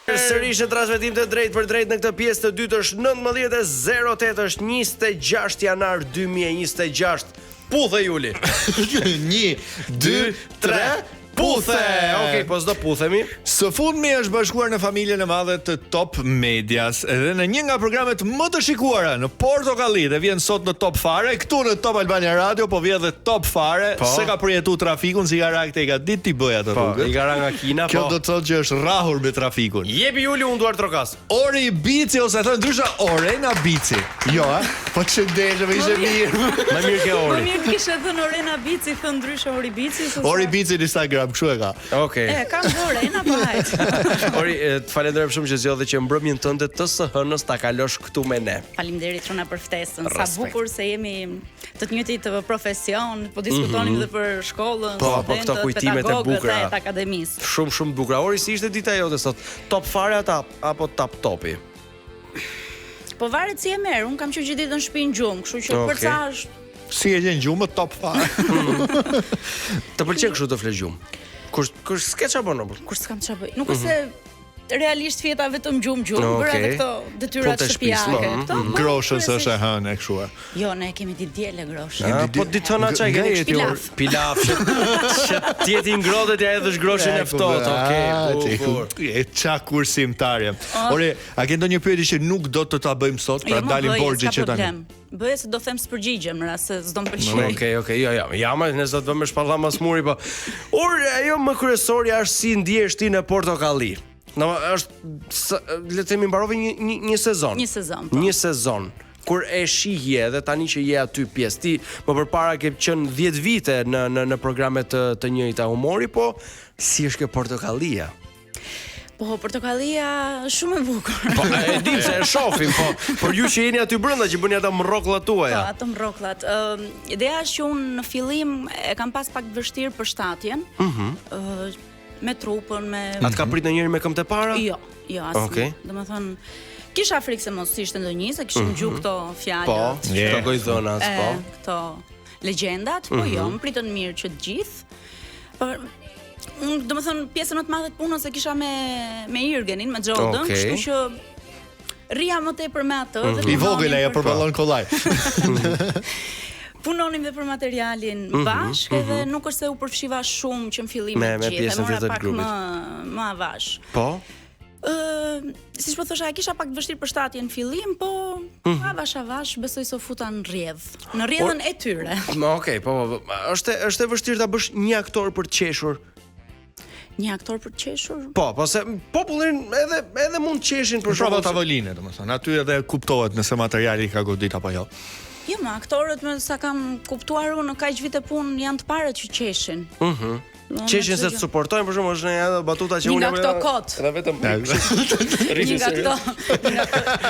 Sërish në transmetim të drejt për drejt në këtë pjesë të dytë është 19:08 është 26 janar 2026. Puthe Juli. 1, 2, 3 Puthe! Okej, po s'do puthemi. Së fundmi është bashkuar në familjen e madhe të Top Medias dhe në një nga programet më të shikuara në Portokalli dhe vjen sot në Top Fare, këtu në Top Albania Radio, po vjen dhe Top Fare, se ka përjetu trafikun si garakte i ka ditë t'i bëj atë rrugët. I gara nga Kina, Kjo do të thotë që është rrahur me trafikun. Jepi Juli unë duar trokas. Ori Bici ose thënë ndryshe Orena Bici. Jo, a? Po që ndeshëm, ishe mirë. Më mirë ke Po Ori. mirë kishe thënë Orena Bici, thënë ndryshe Ori Bici. Ori Bici në Instagram, kështu e ka. Okej. Kam Orena pa hajt. Ori, të falenderoj shumë që zgjodhe që mbrëmjen tënde të SH-s ta kalosh këtu me ne. Faleminderit Trona për ftesën. Sa Respekt. bukur se jemi të njëjtit profesion, po diskutonim edhe për shkollën, Po, këto kujtimet e bukura të akademisë. Shumë bukur. Ori, si ishte dita jote sot? Top Fare apo Top Topi? Po varet si e merr, un kam qenë gjithë ditën në shtëpi në gjumë, kështu që për Okej. ca është Si e gjenë gjumë, Top Fare. Të pëlqen kështu të flesh gjumë? Kush s'ke çfarë bën apo? kur s'kam çfarë bëj. Nuk është se realisht fjeta vetëm gjumë, bëra Okej. edhe këto detyrat Po, të shtëpiake. shtëpisë, Këto, po, Groshës kryesisht- është e hënë e kështu. Jo, ne kemi ditë diele groshë. Po ditona çaj Nga keni jeti Pilaf. Pilaf. Që t'jeti ngrohtë ja edhësh groshin e ftohtë. Okej. E ça kursimtarje. Ore, a ke ndonjë pyetje që nuk do të ta bëjmë sot, pra dalim borxhi që tani. Bëje se do them s'përgjigjem në rast se s'do më pëlqej. Okej, jo. Ja, më ne sot vëmë shpalla mas muri, po. Ajo më kryesorja është si ndihesh ti në Portokalli. Është le të themi mbarove një sezon. Një sezon, po. Një sezon. Kur e shihje dhe tani që je aty pjesë ti, më përpara ke qenë 10 vite në programe të njëjta humori, po si është kjo Portokallia? Po, Portokallia shumë e bukur. Po, e dim se e shohim, po, por ju që jeni aty brenda që bëni ata mrrokullat tuaja. Po, ato mrrokullat. Ideja është që unë në fillim e kam pas pak vështirë për shtatjen. Me trupën, me Atë ka prit ndonjëherë me këmbë të para? Jo, asnjë. Okej. Domethënë kisha frikë se mos ishte ndonjë, se kishim gjuhë këto fjalë. Po, këto gojdhënas, po. Këto legjendat, po jo, më pritën mirë që të gjithë. Por unë domethënë pjesën më të madhe të punës e kisha me Irgenin, me Xhodën, Okej. kështu që rria më tepër me atë dhe I vogël ajo për ballon kollaj. punonim dhe për materialin bashkë edhe nuk është se u përfshiva shumë që në fillim Me të gjithë, pjesën e mora tjetër të pak grupit. më avash. Po? Siç po thosha, kisha pak vështirë për shtatjen në fillim, po avash besoj se u futa në rrjedh. Në rrjedhën e tyre. Okej, po. Është e vështirë ta bësh një aktor për të qeshur. Një aktor për të qeshur? Po se popullin edhe mund të qeshin për Prova shkak tavoline, domethënë. Aty edhe kuptohet nëse materiali ka godit apo jo. Jo, ma aktorët me sa kam kuptuar unë në kaq vite punë janë të parët që qeshin. qeshin se të suportojnë, për shembull, është një edhe batuta që Një unë nga këto kot. Edhe vetëm Një nga këto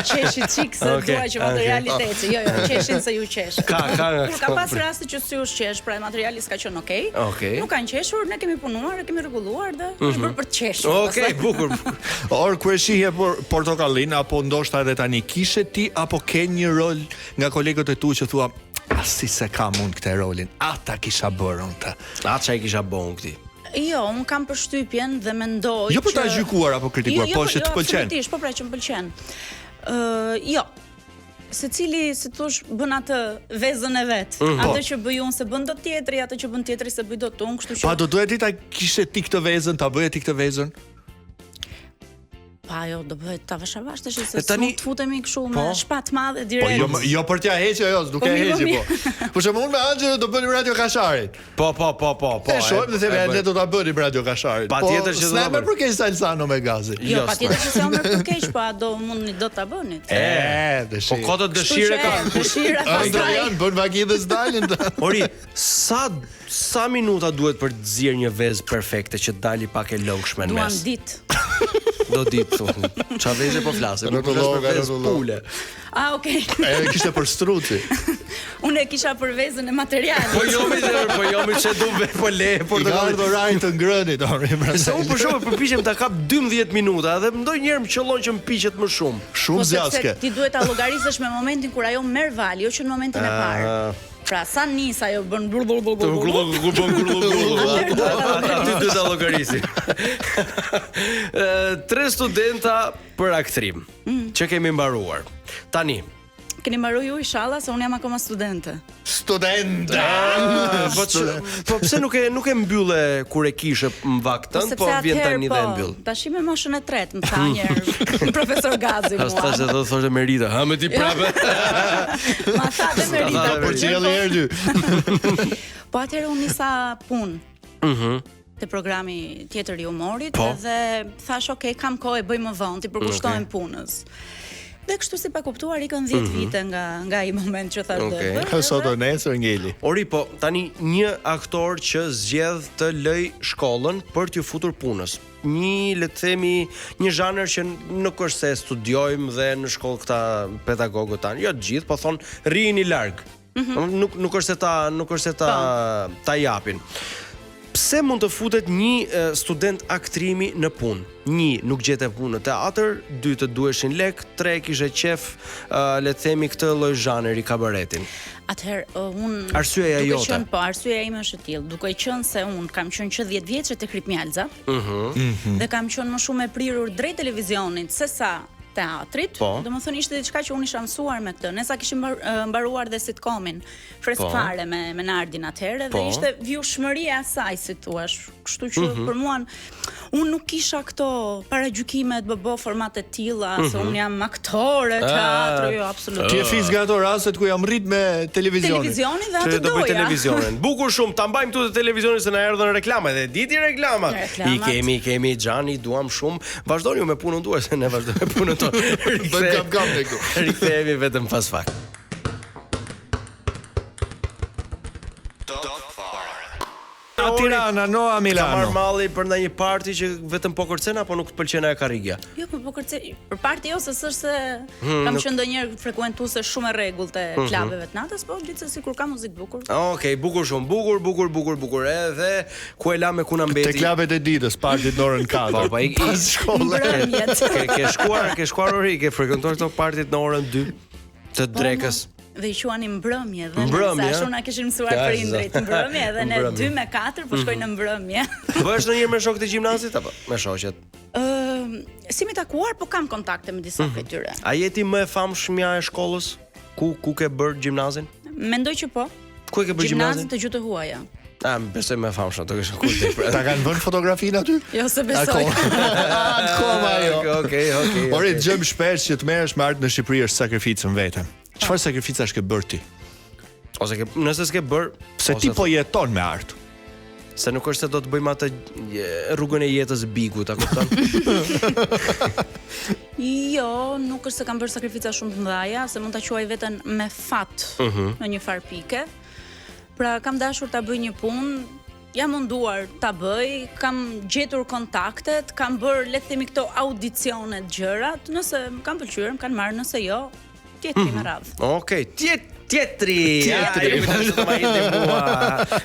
qeshi çik se Okej, dua që materiali të ecë. Jo, qeshin se ju qesh. Ka nga Kur ka pas raste që si u qesh, pra materiali s'ka qenë okay. Okej. Nuk kanë qeshur, ne kemi punuar, e kemi rregulluar dhe është bërë për të qeshur. Okej, bukur. Or kur e shihje Portokallin apo ndoshta edhe tani kishe ti apo ke një rol nga kolegët e tu që thua si se kam unë këtë rolin, ata kisha bërë unë të. Atë çaj kisha bën këti. Jo, un kam përshtypjen dhe mendoj Jo për ta gjykuar apo kritikuar, po që të pëlqen. Absolutisht, po pra që më pëlqen. Jo. Secili, si thosh, bën atë vezën e vet. Atë që bëj unë se bën dot tjetri, atë që bën tjetri se bëj dot unë, kështu që Pa do duhet ti ta kishe ti këtë vezën, ta bëje ti këtë vezën. Pa jo, do bëhet ta avash tash se tani- të futemi kështu me shpat madhe direkt. Po jo për t'ja heqë jo, duke mirë, heqë mirë. po. Për shembull unë me Angelo do bënim Radio Kasharit. Po. E shohim dhe themi ne do ta bënim Radio Kasharit. Patjetër që do ta S'na bënim. më përkeq Salsano me gazi. Jo, patjetër që s'jam për keq, po a do mundni do ta bëni. Dëshirë. Po kodët dëshire ka. Dëshira Andrian bën vakidës dalin. Ori, sa minuta duhet për të zirë një vezë perfekte që dali pak e lëngshme në Duan mes? ditë. Do ditë thonë. Çfarë vezë po flasim? Rrotulloga, Pule. Okej. Edhe kishte për struci. Unë e kisha për vezën e materialit. Po jo mi që du ve po le I ka Portokalli. ardhur orarin të ngrënit, Se unë për shkak përpiqem ta kap 12 minuta dhe ndonjëherë më qellon që më piqet më shumë. Shumë Po sepse zgjaske. ti duhet ta llogarisësh me momentin kur ajo merr val, jo që në momentin e parë. Pra sa nis ajo bën Ty dy ta llogarisim. 3 studenta për aktrim që kemi mbaruar. Tani Keni mbaruar ju inshallah se unë jam akoma studente. Studente. Po pse nuk e mbylle kur e kishe në vaktën, po vjen tani dhe e mbyll. Tash me moshën e tretë, më tha një herë profesor Gazi mua. Pastaj se do thoshte Merita, ha me ti prapë. Ma tha dhe Merita. Por çelli erdhi. Po atëherë unë nisa punë. Te programi tjetër i humorit dhe thash okay, kam kohë, bëj më vonë, ti përkushtohem punës. Dhe kështu si pa kuptuar ikën 10 vite nga ai moment që thash dhe. Sot o nesër ngeli. Ori, po tani një aktor që zgjedh të lëj shkollën për t'ju futur punës. Le të themi një zhanër që nuk është se studiojmë dhe në shkollë këta pedagogët tanë, jo të gjithë, po thon rrini larg. Nuk është se ta japin. Pse mund të futet një student aktrimi në punë? 1 nuk gjete punë në teatr, 2 të duheshin lek, 3 kishe qef, le të themi këtë lloj zhaneri kabaretin. Atëherë unë arsyeja jote. Po, arsyeja ime është e tillë, duke qenë se unë kam qenë që 10 vjeçë te Krip Mjalza. Dhe kam qenë më shumë e prirur drejt televizionit sesa teatrit, domethënë ishte diçka që unë isha mësuar me këtë. Nesa kishim mbaruar dhe sitcomin fresk fare me Nardin atëherë dhe ishte vjushmëria e saj, si thua. Kështu që për mua unë nuk kisha këto paragjykime të bëbë formate të tilla, se unë jam aktore teatro, jo absolutisht. Ti e fis nga ato rastet ku jam rrit me televizionin. Televizionin dhe atë do bëj doja. televizionin. Bukur shumë, ta mbajmë këtu te televizioni se na erdhën reklama dhe diti reklamat. I kemi Xhani, duam shumë. Vazhdoni ju me punën tuaj se ne vazhdojmë me punën tonë. Bën gam ne këtu. Rikthehemi vetëm pas pak. Tirana, Noa, Milano. Ka marr malli për ndonjë parti që vetëm poker cena apo nuk të pëlqen ajo karrigja? Jo, po poker cena. Për parti jo, se s'është se kam qenë ndonjëherë frekuentuese shumë e rregullt e klubeve të natës, po gjithsesi kur ka muzikë bukur. Okej, bukur shumë, bukur. Edhe ku e la me ku na mbeti. Te klubet e ditës, partit në orën 4. Po, i shkollë. Ke shkuar ori, ke frekuentuar këto partit në orën 2 të drekës. Dhe i quani mbrëmje dhe sa shumë na kishin mësuar prindrit mbrëmje dhe ne 2 me 4 po shkojnë në mbrëmje. Bëhesh ndonjëherë me shokët e gjimnazit apo me shoqet? Si me takuar, po kam kontakte me disa prej tyre. A jeti më e famshmja e shkollës? Ku ke bërë gjimnazin? Mendoj që po. Ku e ke bërë gjimnazin? Gjimnazin të Gjutë Huaja. Më besoj më e famshme, do kishte kur tepër. Ta kanë vënë fotografinë aty? Jo, se besoj. Akoma jo. Okej. Ori, dëgjojmë shpesh që të merresh me art në Shqipëri është sakrificën vetëm. Çfarë sakrificash ke bërë ti? Ose nëse s'ke bër, se ti po jeton me art. Se nuk është se do të bëjmë atë rrugën e jetës bigut, a kupton? Jo, nuk është se kam bërë sakrifica shumë të mëdha, se mund ta quaj veten me fat në një far pike. Pra kam dashur ta bëj një punë, jam munduar ta bëj, kam gjetur kontaktet, kam bërë le të themi këto audicione gjërat, nëse më kanë pëlqyer, më kanë marrë, nëse jo, tjetri me radhë. Okej, tjetri.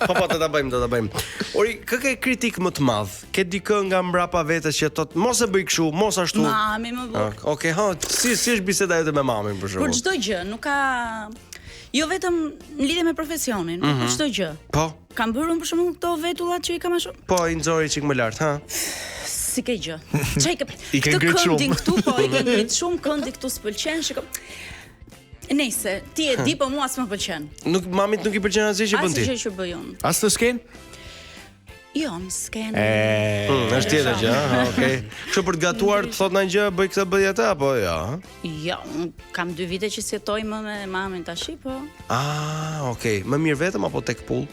Po do ta bëjmë. Ori, kë ke kritik më të madh? Ke dikë nga mbrapa vetes që thot mos e bëj kështu, mos ashtu. Mami më bë. Okej, si është biseda jote me mamin për shembull? Për çdo gjë, nuk ka jo vetëm në lidhje me profesionin, për çdo gjë. Po. Kam bërë për shembull këto vetullat që i kam ashtu. Po, i nxori çik më lart, ha? Si ke gjë. Çaj këtë këndin këtu, po i ke ngrit shumë, këndi këtu s'pëlqen, shiko. Nëse ti e di, po mua s'më pëlqen. Mamit nuk i pëlqen asgjë që bën ti. Asgjë që bëj unë. As të sken? Jo, në sken. Është tjetër gjë, okej. Kështu për të gatuar, të thot ndonjë gjë, bëj këtë, bëj atë apo jo? Jo, kam 2 vite që jetoj më me mamin tash, po. Okej. Më mirë vetëm apo tek pull?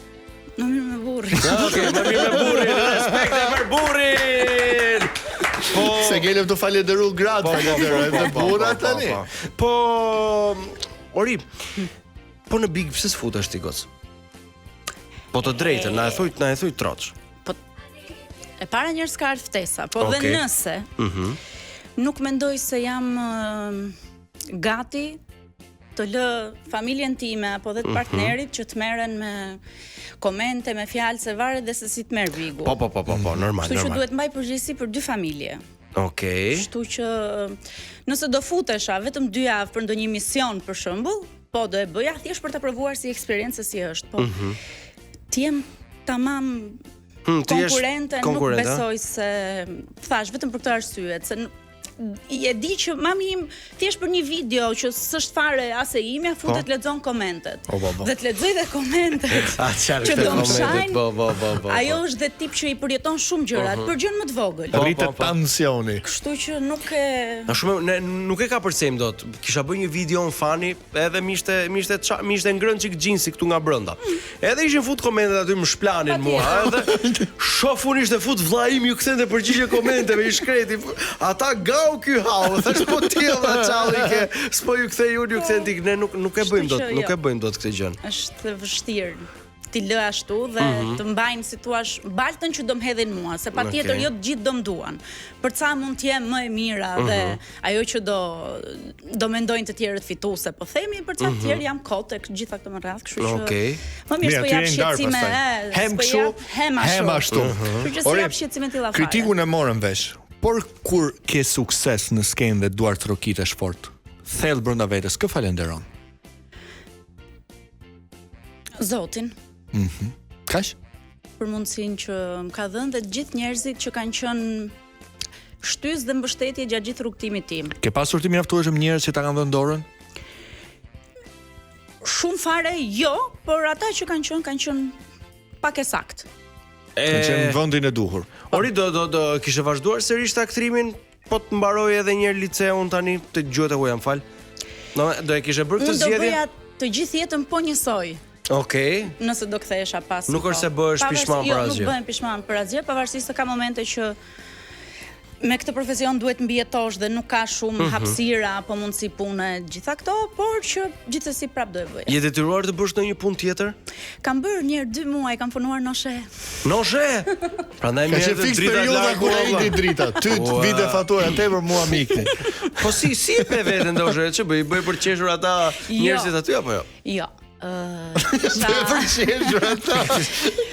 Më mirë me burrin. Okej, më mirë me burrin. Respekt për burrin. Po, se gelem të falenderoj gratë, falenderoj të burra tani. Po, Ori, po në Big pse s'futesh ti goc? Po të drejtën, na e thuj troç. Po e para njerëz ka ardh ftesa, po dhe nëse nuk mendoj se jam gati të lë familjen time apo dhe të partnerit që të merren me komente, me fjalë, se varet dhe se si të merr Bigu. Po, normal. Kështu që duhet mbaj përgjegjësi për 2 familje. Okej. Kështu që nëse do futesha vetëm 2 javë për ndonjë mision për shembull, po do e bëja thjesht për ta provuar si eksperiencë si është, po. Ti jem tamam konkurrente, nuk besoj se thash vetëm për këtë arsye, se e di që mami im thjesht për një video që s'është fare as e imja futet lexon komentet. Dhe të lexoj dhe komentet. Që do mshajnë. Ajo është dhe tip që i përjeton shumë gjërat, për gjën më të vogël. Rritet tensioni. Kështu që nuk e nuk e ka përcem dot. Kisha bërë një video në fani, edhe mishte ngrënë çik xhinsi këtu nga brenda. Edhe ishin fut komentet aty më shplanin mua, edhe shofun ishte fut vllai im ju kthente përgjigje komenteve i shkreti. Ata ky hau, thash po ti valla çalli ke, s'po ju kthej unë ju kthen ti, ne nuk e bëjmë dot, nuk e bëjmë dot këtë gjë. Është vështirë ti lë ashtu dhe të mbajnë si thua baltën që do më hedhin mua, se patjetër jo të gjithë do më duan. Për ca mund të jem më e mira dhe ajo që do mendojnë të tjerët fituese, po themi për ca të tjerë jam kot tek gjitha këto më radh, kështu që më mirë s'po jap shqetësime, hem kështu, hem ashtu. Kështu që s'jap shqetësime tilla fare. Kritikun e morën vesh. Por kur ke sukses në skenë dhe duart trokitesh fort, thellë brenda vetes, kë falenderon? Zotin. Kaq? Për mundësinë që më ka dhënë dhe të gjithë njerëzit që kanë qenë shtysë dhe mbështetje gjatë gjithë rrugtimit tim. Ke pasur ti mjaftueshëm njerëz që ta kanë dhënë dorën? Shumë fare jo, por ata që kanë qenë pak e saktë. Kanë qenë në vendin e duhur. Ori do kishe vazhduar sërish aktrimin, po të mbaroj edhe një herë liceun tani, të gjuhet e ku jam fal. Do e kishe bërë këtë zgjedhje? Unë do bëja të gjithë jetën po njësoj. Okej. Nëse do kthehesha pas. Nuk është se bëhesh pishman për asgjë. Jo, nuk bëhem pishman për asgjë, pavarësisht se ka momente që me këtë profesion duhet mbijetosh dhe nuk ka shumë hapësira apo mundësi pune gjitha këto, por që gjithsesi prap do e bëj. Je detyruar të bësh ndonjë punë tjetër? Kam bërë një herë 2 muaj, kam punuar në she. Në she? Prandaj më është fiks periudha kur ai ndi drita. Ty vite fatura tepër mua mikni. Po si e pe veten ndoshta ç'ë bëj për të qeshur ata njerëzit aty apo jo? Jo. Për qeshur ata.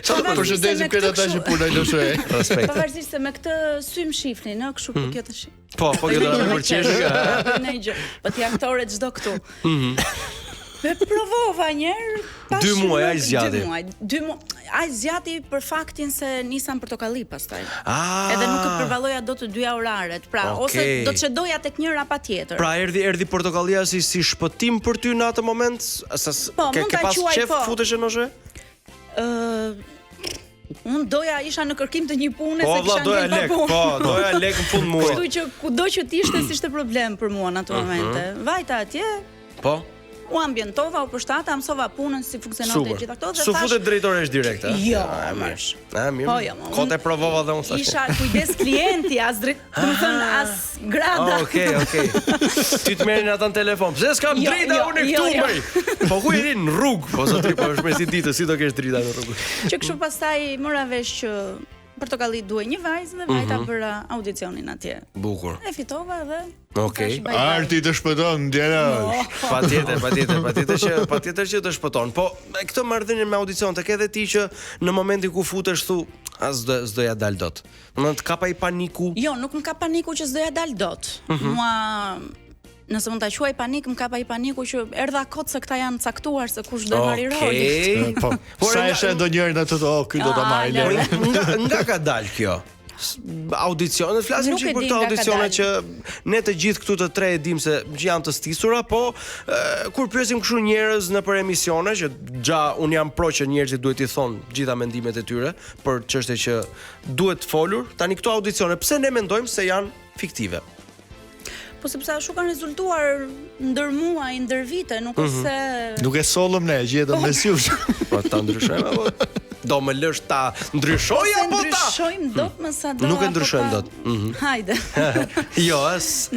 Çfarë përshëndesim këta ata që punojnë në she? Respekt. Pavarësisht se me këtë sy më shifni, ë, kështu po kjo tash. Po kjo do të për qeshur. Ne gjë. Po ti aktore çdo këtu. Me provova një herë. 2 muaj ai zgjati. 2 muaj. Ai zgjati për faktin se nisam portokalli pastaj. Edhe nuk e përvalloja dot të 2 oraret. Pra, ose do të çedoja tek njëra patjetër. Pra erdhi portokallia si shpëtim për ty në atë moment? Ke pas qef futesh në she? Unë isha në kërkim të një pune se kisha doja lek, doja lek në fund muaj. Kështu që kudo që t'ishte s'ishte problem për mua në atë momente. Vajta atje. Po. U ambientova, u përshtata, mësova punën si funksiononte gjitha këto dhe thash. Su futet drejtoresh direkt, a? Jo, mirë. Po jo. Kote provova dhe unë thash. Isha kujdes klienti, as as grada. Okej. Ti të merrin ata në telefon. Pse s'kam drita unë këtu më? Po ku jeni në rrugë? Po sot po është mesi ditë, si do kesh drita në rrugë? Që kështu pastaj mora vesh që portokalli duhej një vajzë dhe vajta bëra audicionin atje. Bukur. E fitova dhe Okej. Arti të shpëton, djelash. Patjetër që të shpëton. Po këtë marrëdhënie me audicion të ke edhe ti që në momentin ku futesh thu as s'doja dal dot. Domethënë të kapa i paniku. Jo, nuk më ka paniku që s'doja dal dot. Mua nëse mund ta quaj panik, më kapa i paniku që erdha kot se këta janë caktuar se kush do të marrë rolin. Po. Sa është ndonjërin atë ky do ta marrë Lori. Nga ka dal kjo? Audicione, flasim çik për këto audicione që ne të gjithë këtu të tre e dim se janë të stisura, po kur pyesim kështu njerëz në për emisione që un jam pro që njerëzit duhet i thonë gjitha mendimet e tyre për çështje që duhet folur, tani këto audicione pse ne mendojmë se janë fiktive? Po sepse ashtu kanë rezultuar ndër muaj, ndër vite, nuk është se nuk e sollëm ne, gjetëm mes jush. Po ta ndryshojmë apo do më lësh ta ndryshoj apo ta? Ndryshojmë dot më sa do. Nuk e ndryshojmë dot. Hajde. Jo,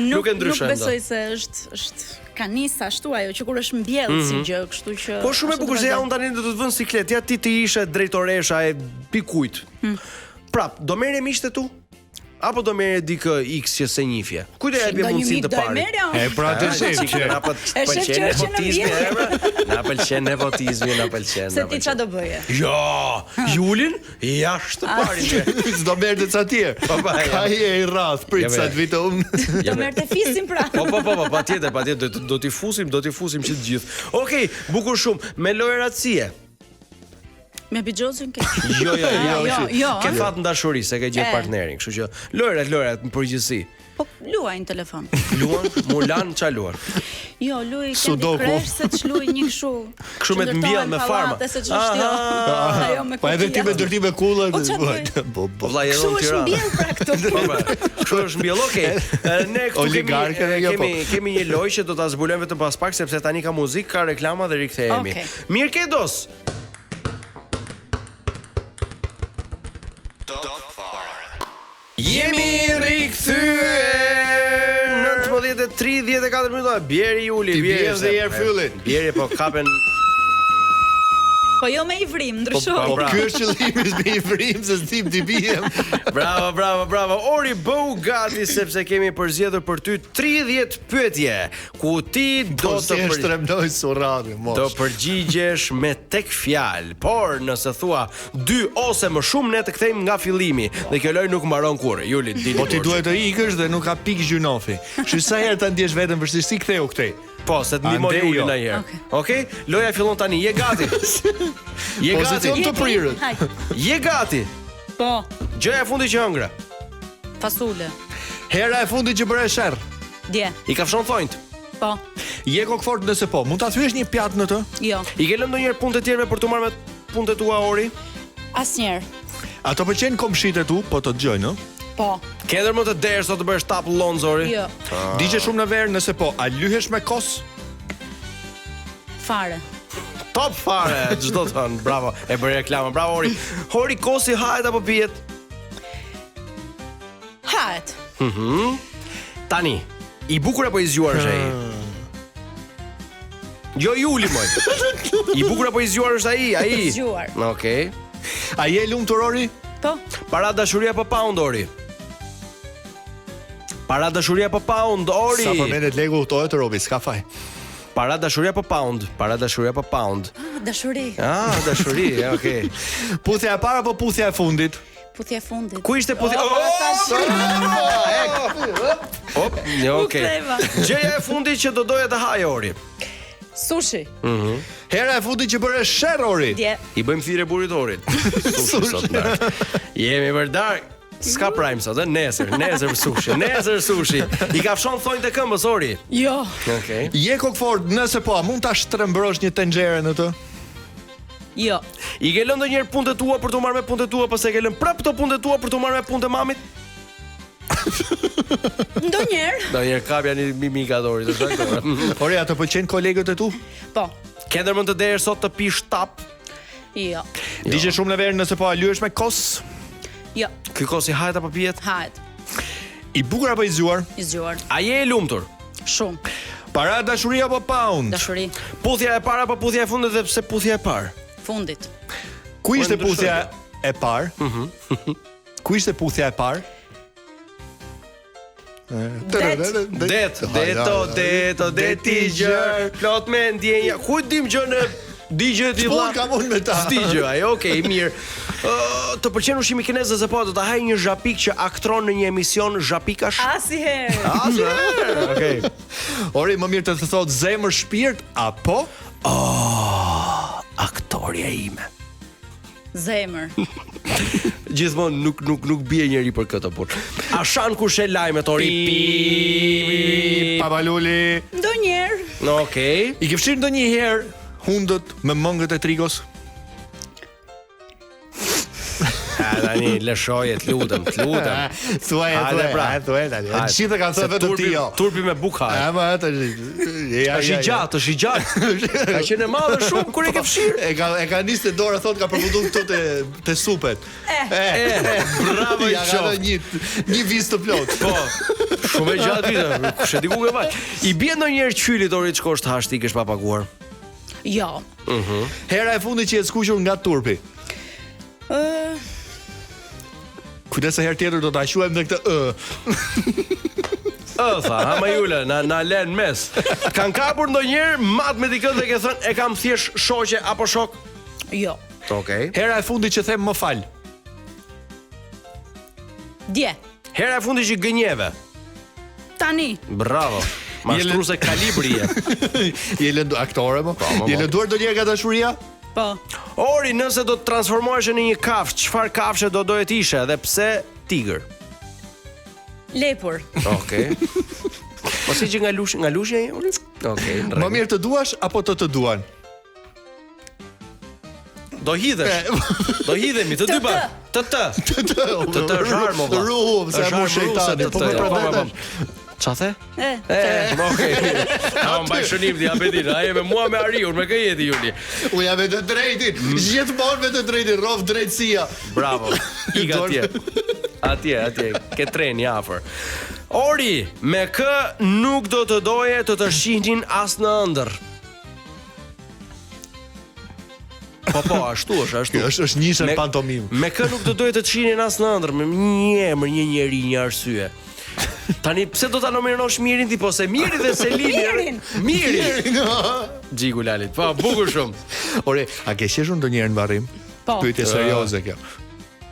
nuk e ndryshojmë dot. Nuk besoj se është ka nis ashtu ajo që kur është mbjellë si gjë, kështu që po shumë e bukur se ja unë tani do të vën siklet, ja ti ishe drejtoresha e pikujt. Prap, do merre miqtë tu? Apo do merre dikë X që se njifje? Ku do japë mundësinë të parë? Pra të shih që na pëlqen nepotizmi, na pëlqen. Se ti çfarë do bëje? Jo, Julin jashtë parin. S'do merrte ca tjerë. Ai e i rrath, prit sa të vite unë. Do merrte fisin pra. Po, patjetër, do t'i fusim që të gjithë. Okej, bukur shumë, me lojë ratësie. Me Bixhozin ke? Jo. Ke fat në dashuri se ke gjetë partnerin, kështu që lojrat në përgjithësi. Po luaj në telefon. Luan, Mulan, ç'a luan? Jo, luaj Candy Crush, se ç'luaj një kështu. Kështu me të mbjell me farma. Ajo me Po edhe ti me dërtime kulla. Po vllai edhe në Tiranë. Kështu është mbjell pra këtu. Kështu është mbjell, okej. Ne këtu kemi një lojë që do ta zbulojmë vetëm pas pak sepse tani ka muzikë, ka reklama dhe rikthehemi. Mirë ke dos. Jemi rikthyer 19:34 minuta. Bjeri Juli, bjeri dhe herë fyllit. Bjeri po kapen. Po jo me i vrim, ndryshoj. Po ky është qëllimi me i vrim se s'dim ti bijem. Bravo. Ori bëu gati sepse kemi përzgjedhur për ty 30 pyetje ku ti do të shtremnoj surrami, mos. Do përgjigjesh me tek fjalë, por nëse thua 2 ose më shumë ne të kthejmë nga fillimi dhe kjo lojë nuk mbaron kurrë. Juli, dini. Po ti duhet të ikësh dhe nuk ka pikë gjunofi. Kështu sa herë ta ndjesh veten vështirësi ktheu këtej. Po, se të ndihmoj Juli na herë. Okej? Loja fillon tani. Je gati? Je gati? Pozicion të prirët. Je gati? Po. Gjëja e fundit që hëngre. Fasule. Hera e fundit që bëre sherr. Dje. I ka fshon thonjt. Po. Je kokfort nëse po. Mund ta thyesh një pjatë në të? Jo. I ke lënë ndonjëherë punë të tjerë për të marrë me punët tua Ori? Asnjëherë. Ato pëlqejnë komshit e tu, po të dëgjojnë, ëh? Po. Ke ndër më të derë sot të bësh tap Lonzori? Jo. Digje shumë në verë nëse po, a lyhesh me kos? Fare. Top fare, çdo të thënë. Bravo. E bëri reklamë. Bravo Ori. Ori kosi hahet apo pihet? Hahet. Tani, i bukur apo i zgjuar është ai? Jo Juli moj. I bukur apo i zgjuar është ai? Zgjuar. Okej. A je lumtur Ori? Po. Para dashuria apo pound Ori? Para dashuria apo pound Ori? Sa përmendet legu utohet Robi, s'ka faj. Para dashuria apo pound? Para dashuria apo pound? Dashuri. Dashuri, okej. Puthja e parë apo puthja e fundit? Puthja e fundit. Ku ishte puthja? Hop, okej. Gjëja e fundit që do doja të haj Ori. Sushi. Hera e fundit që bëre sherr Ori. Dje. I bëjmë thirrje burit Orit. Sushi sot dark. Jemi për dark. S'ka prime sot, nesër sushi. I ka fshon thonjt e këmbës Ori. Jo. Okej. Je kokfort nëse po, a mund ta shtrembrosh një tenxhere në të? Jo. I ke lënë ndonjëherë punët tua për të marrë me punët tua, pas e ke lënë prapë këto punët tua për të marrë me punët e mamit? Ndonjëherë kapja një mimikat Ori, të shaktë. Ori, ato pëlqejnë kolegët e tu? Po. Ke ndërmend të derë sot të pish tap? Jo. Digje shumë në verë nëse po, a lyesh me kos? Jo. Ky kosi hahet apo pihet? Hahet. I bukur apo i zgjuar? I zgjuar. A je i lumtur? Shumë. Para dashuri apo pound? Dashuri. Puthja e parë apo puthja e fundit dhe pse puthja e parë? Fundit. Ku ishte puthja e parë? Ku ishte puthja e parë? Deti gjër, plot me ndjenja. Ku dim gjën e digje ti vlla? Kam unë me ta. Digje, okej, mirë. Të pëlqen ushqimi kinez ose po do ta haj një zhapik që aktron në një emision zhapikash? Asnjëherë. Okej. Ori, më mirë të thot zemër shpirt apo aktoria ime. Zemër. Gjithmonë nuk bie njëri për këtë punë. A shan kur she lajmet Ori? Pabaluli. Ndonjëherë. Okej. I ke fshirë ndonjëherë hundët me mëngët e trigos? Tani lëshoje, të lutem. Thuaj tani. Gjithë kanë thënë vetëm ti jo. Turpi me bukë. Ama atë. Është i gjatë. Ka qenë e madhe shumë kur e ke fshirë. E ka nisë dora thotë ka përfunduar këtu te supet. Bravo ja ka një vizë të plot. Po. Shumë e gjatë vizë. Kush e di ku e vaj. I bie ndonjëherë qylit Ori të shkosh të hash ti kesh pa paguar? Jo. Hera e fundit që e skuqur nga turpi. Kujdes herë tjetër do ta quajmë me këtë tha, ama Jule, na lën mes. Kan kapur ndonjëherë mat me dikën dhe ke thënë e kam thjesht shoqe apo shok? Jo. Okej. Hera e fundit që them më fal. Dje. Hera e fundit që gënjeve. Tani. Bravo. Mashtruese kalibri je. Je lënduar aktore më? Je lënduar ndonjëherë nga dashuria? Po. Ori, nëse do të transformohesh në një kafshë, çfarë kafshë do doje të ishe dhe pse tigër? Lepur. Okej. Mos i që nga lushja e Ori? Okej. Më mirë të duash apo të duan? Do hidhesh. Do hidhemi të dy bashkë. Të zharmo. Ruhum, se mu shejtani. Po më përdetesh. Qa the? Okej. Mbaj shënim ti apetin. Ai me mua me Ariun, me kë jeti Juli. Uja me të drejtin. Gjithmonë me të drejtin, rrof drejtësia. Bravo. Ik atje. Ke treni afër. Ori, me kë nuk do të doje të shihnin as në ëndër? Po, ashtu është. Është njëshën pantomim. Me kë nuk do doje të shihnin as në ëndër? Me një emër, një njeri, një arsye. Tani pse do ta nominosh Mirin ti, po se Miri dhe Selini. Mirin. Xhiku Lalit. Po, bukur shumë. Ore, a ke qeshur ndonjëherë në varrim? Po. Pyetje serioze kjo.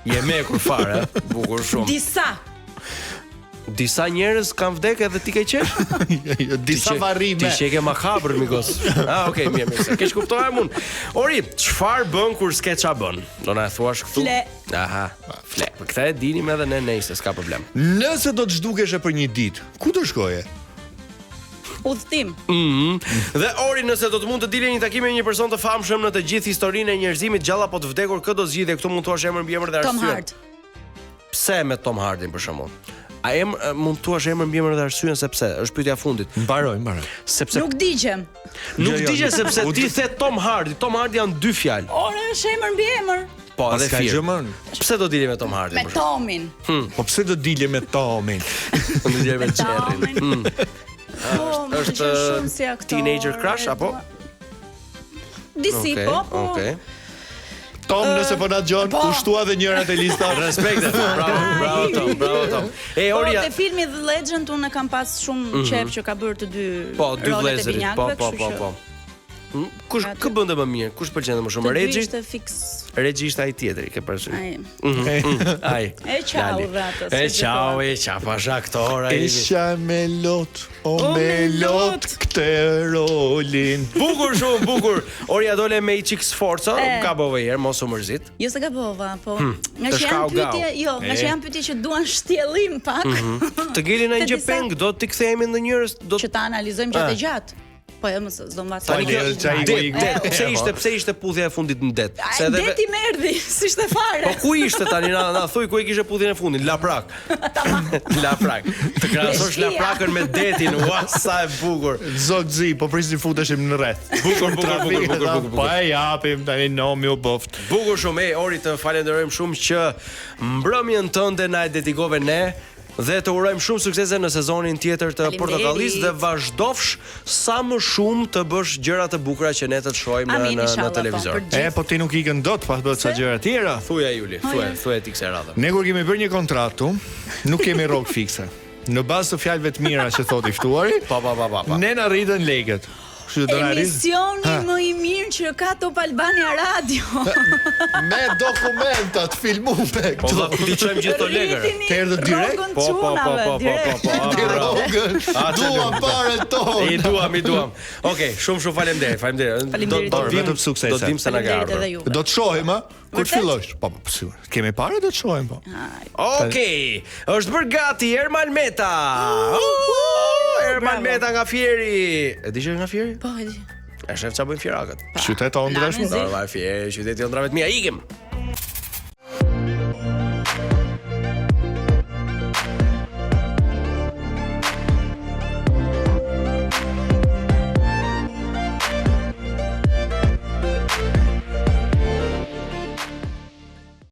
Je me kur fare, bukur shumë. Disa njerëz kanë vdekur edhe ti ke qesh? Disa varrime. Ti që ke makabër mikos. Okej, mirë. Keq kuptoj unë. Ori, çfarë bën kur s'ke ça bën? Do na thuash këtu? Fle. Aha, fle. Po këtë e dinim edhe ne nejse, s'ka problem. Nëse do të zhdukeshe për një ditë, ku do shkoje? Udhtim. Dhe Ori, nëse do të mund të dilje një takim me një person të famshëm në të gjithë historinë e njerëzimit, gjalla apo të vdekur, kë do zgjidhje? Këtu mund të thuash emër mbi emër dhe arsye. Tom Hardy. Pse me Tom Hardyn për shembull? A mund të thuash emër mbi emër dhe arsyen se pse? Është pyetja e fundit. Mbaroj. Sepse Nuk digjem. Nuk digje sepse ti the Tom Hardy. Tom Hardy janë dy fjalë. Ore, është emër mbi emër. Po, edhe ka fir. gjëmën. Pse do dilje me Tom Hardy? Me Tomin. Po pse do dilje me Tomin? Do dilje me Cherryn. Është shumë si aktor. Teenager crush apo? Disi, po. Okej. Tom, nëse po na dëgjon, ushtua dhe njërat e lista. Respekte. Bravo Tom. Ori, te filmi The Legend unë kam pas shumë qejf që ka bërë të dy rolet e binjakëve. Po. Kush kë bënte më mirë? Kush pëlqente më shumë? Regji? Ishte fiks. Regji ishte ai tjetri, ke parasysh. Ai. E çau vetë. E çau pash aktor ai. Isha me lot, me lot këtë rolin. Bukur shumë, bukur. Ori ja dole me i çik sforca, gabova herë, mos u mërzit. Jo se gabova, po nga që janë pyetje që duan shtjellim pak. Të ngeli në një gjë peng, do t'i kthehemi ndonjëherë, do që ta analizojmë gjatë gjatë. Po jo, mos do mbas. Pse ishte puthja e fundit në det? Se edhe deti më erdhi, si ishte fare. Po ku ishte tani na thuj ku e kishe puthjen e fundit? Laprak. Laprak. Të krahasosh laprakën me detin, ua sa e bukur. Zogzi, po prisni futeshim në rreth. Bukur. Po e japim tani nomi u boft. Bukur shumë, Ori, të falenderojmë shumë që mbrëmjen tënde na e dedikove ne. Dhe të urojmë shumë suksese në sezonin tjetër të Portokallis dhe vazhdofsh sa më shumë të bësh gjëra të bukura që ne të shohim në televizor. Po ti nuk ikën dot pas bëhet sa gjëra tjera. Thuaj Juli, thuaj ti kësaj radhe. Ne kur kemi bërë një kontratë, nuk kemi rrok fikse. Në bazë të fjalëve të mira që thotë i ftuari, ne na rritën lekët. Emisioni më i mirë që ka Top Albania Radio. Me dokumentat filmume. Po ti çojmë gjithë to legër. Të erdhë direkt? Po. Duam parën tonë. I duam. Okej, shumë faleminderit. Do të suksese. Do dim se na ka ardhur. Do të shohim, a? Kur të fillosh? Po, sigur. Kemi parë do të shohim, po. Okej, është bërë gati Ermal Meta. Ermal Meta nga Fieri. E di që nga Fieri? Po, e di. E shef çfarë bën Fierakët. Qytet ëndrash. Fieri, qyteti ëndrave të mia. Ikim.